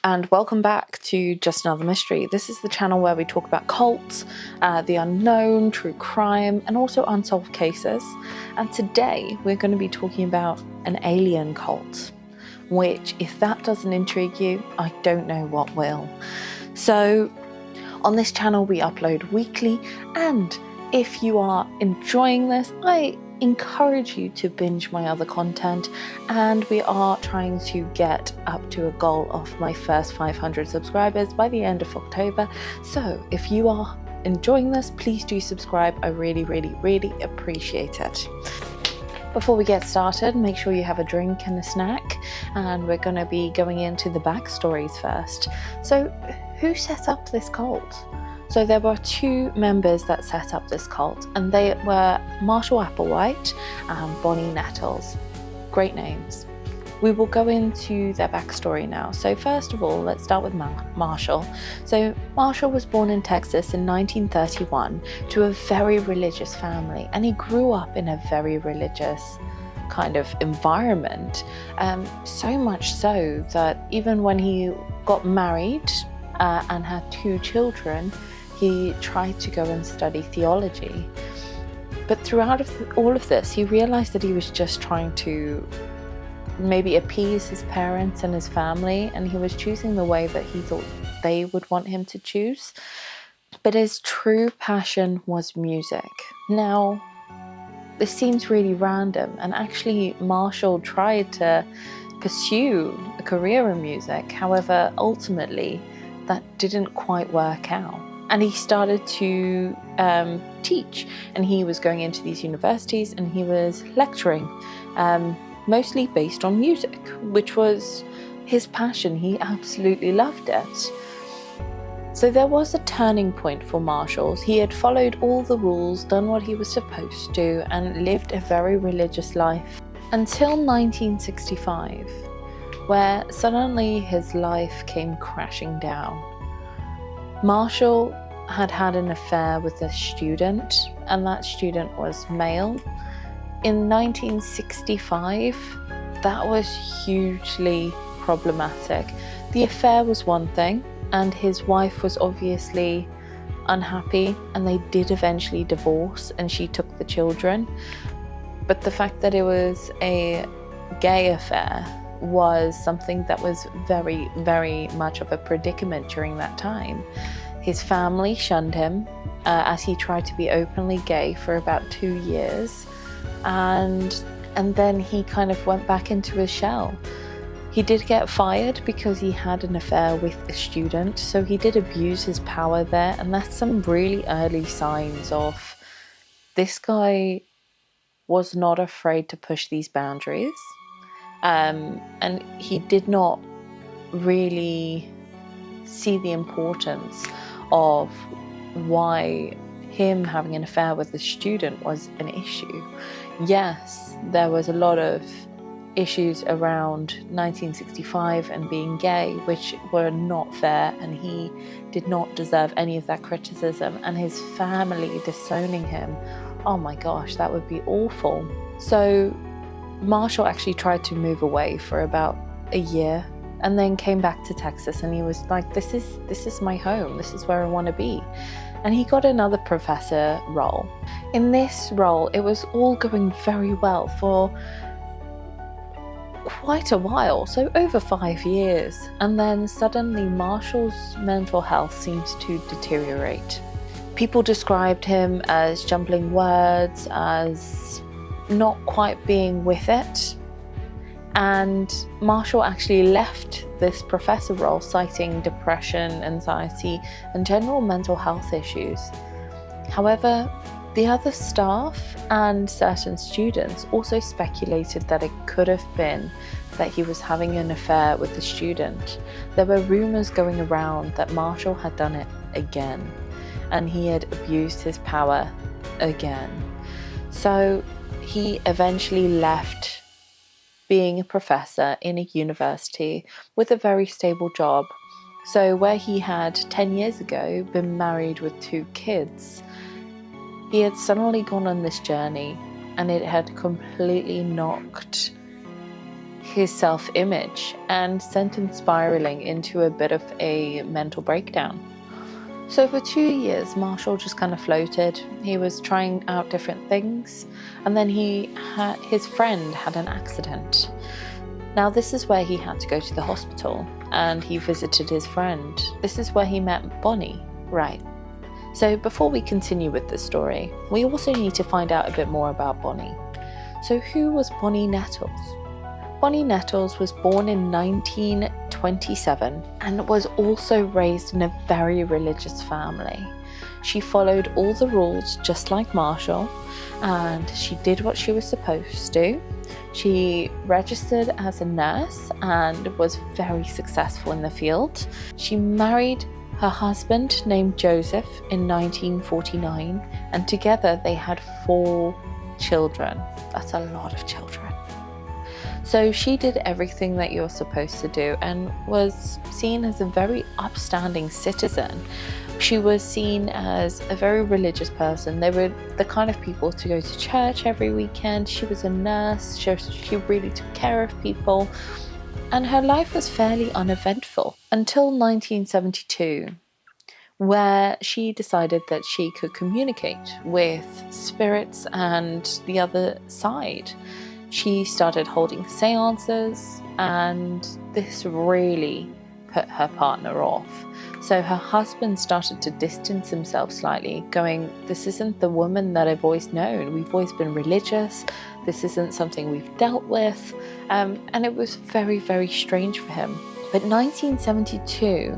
and welcome back to Just Another Mystery. This is the channel where we talk about cults, the unknown, true crime, and also unsolved cases. And today we're going to be talking about an alien cult, which, if that doesn't intrigue you, I don't know what will. So on this channel we upload weekly, and if you are enjoying this, I encourage you to binge my other content, and we are trying to get up to a goal of my first 500 subscribers by the end of October. So if you are enjoying this, please do subscribe. I really appreciate it. Before we get started, make sure you have a drink and a snack, and we're going to be going into the backstories first. So who set up this cult? So there were two members that set up this cult, and they were Marshall Applewhite and Bonnie Nettles. Great names. We will go into their backstory now. So first of all, let's start with Marshall. So Marshall was born in Texas in 1931 to a very religious family, and he grew up in a very religious kind of environment. So much so that even when he got married and had two children, he tried to go and study theology. But throughout all of this, he realized that he was just trying to maybe appease his parents and his family, and he was choosing the way that he thought they would want him to choose. But his true passion was music. Now, this seems really random, and actually Marshall tried to pursue a career in music. However, ultimately that didn't quite work out. And he started to teach, and he was going into these universities and he was lecturing, mostly based on music, which was his passion. He absolutely loved it. So there was a turning point for Marshall. He had followed all the rules, done what he was supposed to, and lived a very religious life until 1965, where suddenly his life came crashing down. Marshall had had an affair with a student, and that student was male. In 1965, that was hugely problematic. The affair was one thing, and his wife was obviously unhappy, and they did eventually divorce, and she took the children. But the fact that it was a gay affair was something that was very much of a predicament during that time. His family shunned him as he tried to be openly gay for about 2 years, and then he kind of went back into his shell. He did get fired because he had an affair with a student, so he did abuse his power there, and that's some really early signs of this guy was not afraid to push these boundaries. And he did not really see the importance of why him having an affair with the student was an issue. Yes, there was a lot of issues around 1965 and being gay, which were not fair, and he did not deserve any of that criticism, and his family disowning him, oh my gosh, that would be awful. So Marshall actually tried to move away for about a year, and then came back to Texas, and he was like, this is my home, this is where I want to be. And he got another professor role. In this role, it was all going very well for quite a while, so over 5 years, and then suddenly Marshall's mental health seems to deteriorate. People described him as jumbling words, as not quite being with it, and Marshall actually left this professor role citing depression, anxiety, and general mental health issues. However, the other staff and certain students also speculated that it could have been that he was having an affair with the student. There were rumors going around that Marshall had done it again, and he had abused his power again. So he eventually left being a professor in a university with a very stable job. So where he had 10 years ago been married with 2 kids, he had suddenly gone on this journey, and it had completely knocked his self-image and sent him spiraling into a bit of a mental breakdown. So for 2 years, Marshall just kind of floated. He was trying out different things, and then his friend had an accident. Now this is where he had to go to the hospital, and he visited his friend. This is where he met Bonnie, right? So before we continue with the story, we also need to find out a bit more about Bonnie. So who was Bonnie Nettles? Bonnie Nettles was born in 1927 and was also raised in a very religious family. She followed all the rules just like Marshall, and she did what she was supposed to. She registered as a nurse and was very successful in the field. She married her husband named Joseph in 1949, and together they had 4 children. That's a lot of children. So she did everything that you're supposed to do and was seen as a very upstanding citizen. She was seen as a very religious person. They were the kind of people to go to church every weekend. She was a nurse. She really took care of people. And her life was fairly uneventful until 1972, where she decided that she could communicate with spirits and the other side. She started holding seances, and this really put her partner off. So her husband started to distance himself slightly, going, this isn't the woman that I've always known. We've always been religious. This isn't something we've dealt with. And it was very, very strange for him. But 1972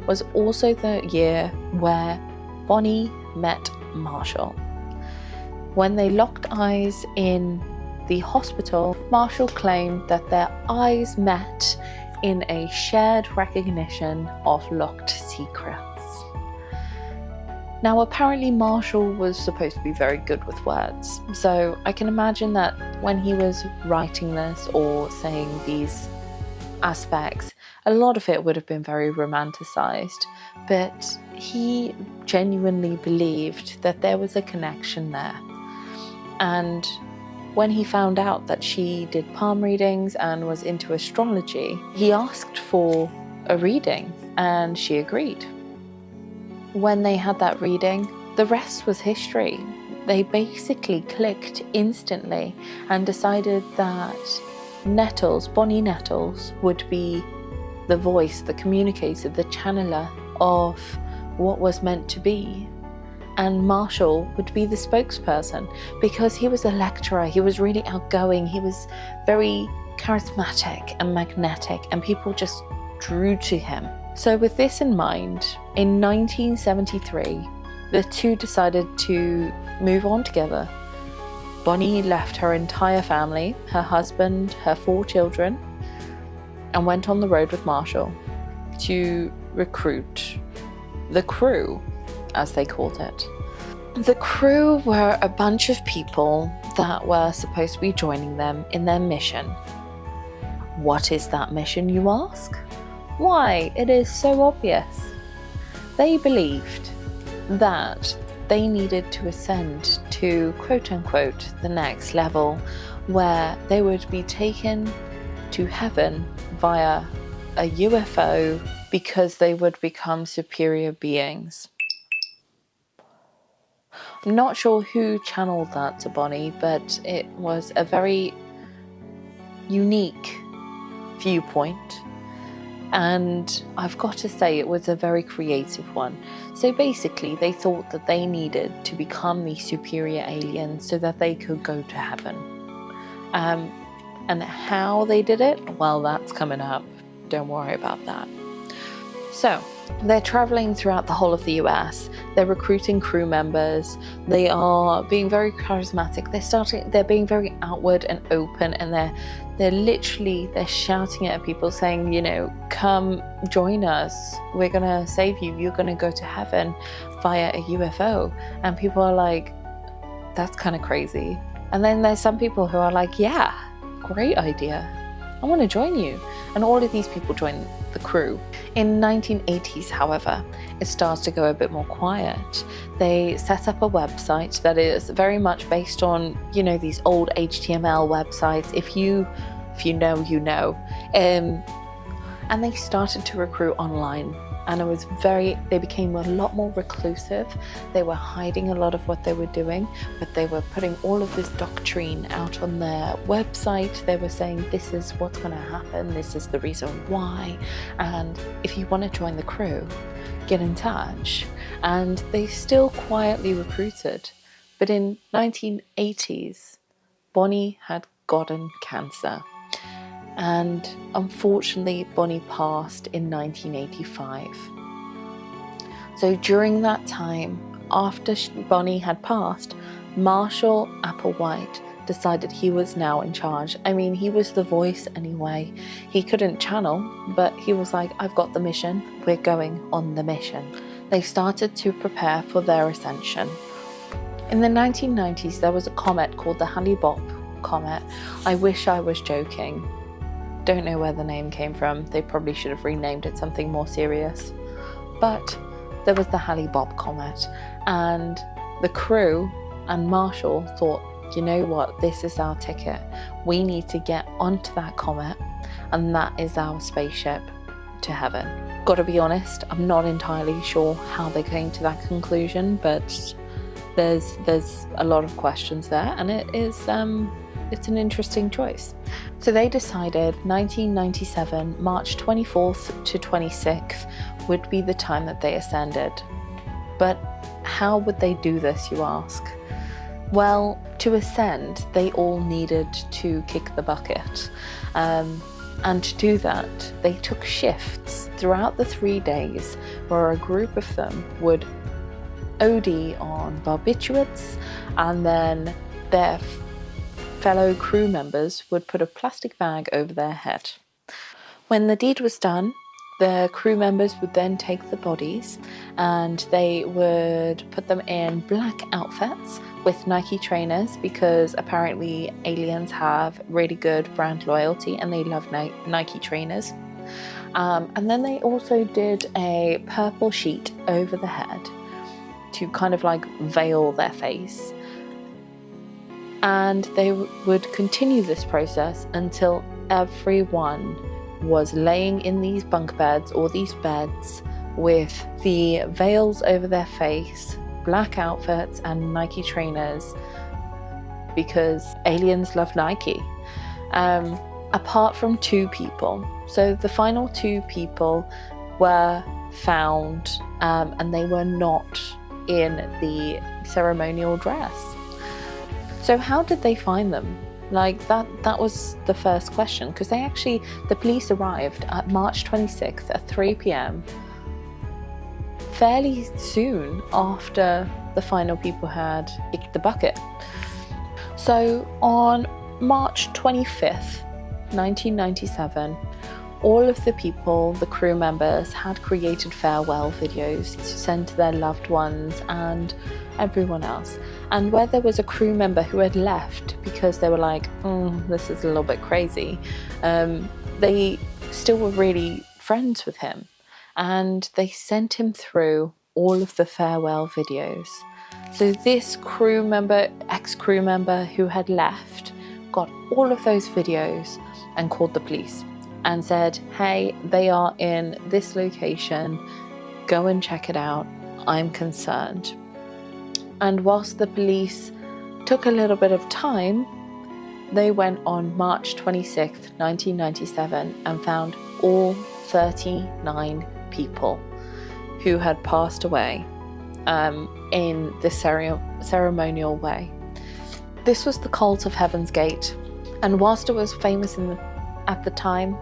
was also the year where Bonnie met Marshall. When they locked eyes in the hospital, Marshall claimed that their eyes met in a shared recognition of locked secrets. Now, apparently Marshall was supposed to be very good with words, so I can imagine that when he was writing this or saying these aspects, a lot of it would have been very romanticized, but he genuinely believed that there was a connection there. And when he found out that she did palm readings and was into astrology, he asked for a reading and she agreed. When they had that reading, the rest was history. They basically clicked instantly and decided that Bonnie Nettles, would be the voice, the communicator, the channeler of what was meant to be. And Marshall would be the spokesperson because he was a lecturer, he was really outgoing, he was very charismatic and magnetic, and people just drew to him. So with this in mind, in 1973, the two decided to move on together. Bonnie left her entire family, her husband, her 4 children, and went on the road with Marshall to recruit the crew, as they called it. The crew were a bunch of people that were supposed to be joining them in their mission. What is that mission, you ask? Why, it is so obvious. They believed that they needed to ascend to, quote unquote, the next level, where they would be taken to heaven via a UFO because they would become superior beings. I'm not sure who channeled that to Bonnie, but it was a very unique viewpoint. And I've got to say, it was a very creative one. So basically, they thought that they needed to become the superior aliens so that they could go to heaven. And how they did it, well, that's coming up. Don't worry about that. So they're traveling throughout the whole of the US. They're recruiting crew members. They are being very charismatic. They're being very outward and open, and they're shouting at people saying, you know, come join us. We're gonna save you. You're gonna go to heaven via a UFO. And people are like, that's kind of crazy. And then there's some people who are like, yeah, great idea. I want to join you. And all of these people join the crew. In 1980s, however, it starts to go a bit more quiet. They set up a website that is very much based on, you know, these old HTML websites. If you If you know, you know. And they started to recruit online, and they became a lot more reclusive. They were hiding a lot of what they were doing, but they were putting all of this doctrine out on their website. They were saying, this is what's going to happen, this is the reason why, and if you want to join the crew, get in touch. And they still quietly recruited. But in 1980s, Bonnie had gotten cancer. And unfortunately, Bonnie passed in 1985. So during that time, after Bonnie had passed, Marshall Applewhite decided he was now in charge. I mean, he was the voice anyway. He couldn't channel, but he was like, I've got the mission. We're going on the mission. They started to prepare for their ascension. In the 1990s, there was a comet called the Halley-Bopp comet. I wish I was joking. Don't know where the name came from. They probably should have renamed it something more serious. But there was the Halley-Bopp comet, and the crew and Marshall thought, you know what, this is our ticket. We need to get onto that comet, and that is our spaceship to heaven. Gotta be honest, I'm not entirely sure how they came to that conclusion, but there's a lot of questions there, and it's an interesting choice. So they decided 1997, March 24th to 26th would be the time that they ascended. But how would they do this, you ask? Well, to ascend, they all needed to kick the bucket. And to do that, they took shifts throughout the 3 days where a group of them would OD on barbiturates, and then their fellow crew members would put a plastic bag over their head. When the deed was done, the crew members would then take the bodies and they would put them in black outfits with Nike trainers, because apparently aliens have really good brand loyalty and they love Nike trainers. And then they also did a purple sheet over the head to kind of like veil their face. And they would continue this process until everyone was laying in these bunk beds or these beds with the veils over their face, black outfits and Nike trainers, because aliens love Nike. Apart from 2 people. So the final 2 people were found, and they were not in the ceremonial dress. So how did they find them? Like that was the first question, because the police arrived at March 26th at 3 p.m. fairly soon after the final people had kicked the bucket. So on March 25th, 1997, all of the people, the crew members, had created farewell videos to send to their loved ones and everyone else. And where there was a crew member who had left because they were like, this is a little bit crazy, they still were really friends with him. And they sent him through all of the farewell videos. So this crew member, ex-crew member who had left, got all of those videos and called the police and said, hey, they are in this location, go and check it out, I'm concerned. And whilst the police took a little bit of time, they went on March 26th, 1997 and found all 39 people who had passed away in the ceremonial way. This was the cult of Heaven's Gate, and whilst it was famous at the time,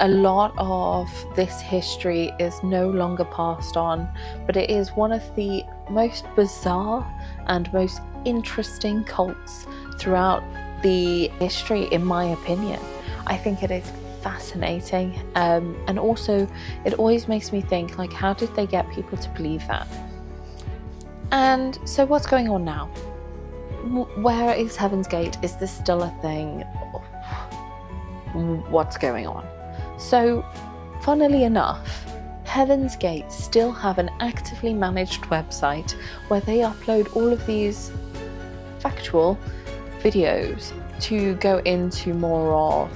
a lot of this history is no longer passed on, but it is one of the most bizarre and most interesting cults throughout the history, in my opinion. I think it is fascinating, and also it always makes me think, like, how did they get people to believe that? And so what's going on now? Where is Heaven's Gate? Is this still a thing? What's going on? So, funnily enough, Heaven's Gate still have an actively managed website where they upload all of these factual videos to go into more of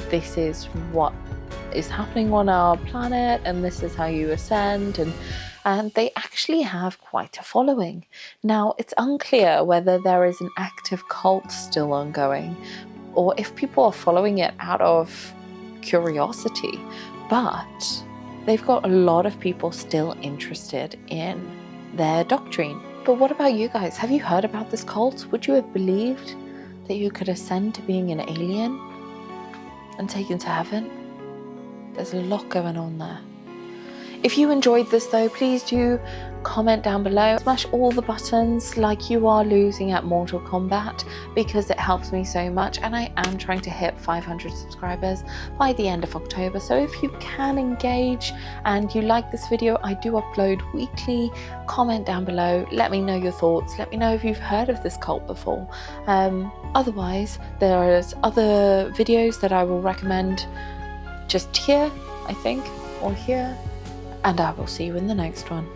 this is what is happening on our planet and this is how you ascend, and they actually have quite a following. Now, it's unclear whether there is an active cult still ongoing or if people are following it out of curiosity, but they've got a lot of people still interested in their doctrine. But what about you guys? Have you heard about this cult? Would you have believed that you could ascend to being an alien and taken to heaven? There's a lot going on there. If you enjoyed this though, please do comment down below. Smash all the buttons like you are losing at Mortal Kombat, because it helps me so much, and I am trying to hit 500 subscribers by the end of October. So if you can engage and you like this video, I do upload weekly. Comment down below, let me know your thoughts, let me know if you've heard of this cult before. Otherwise, there's other videos that I will recommend just here, I think, or here. And I will see you in the next one.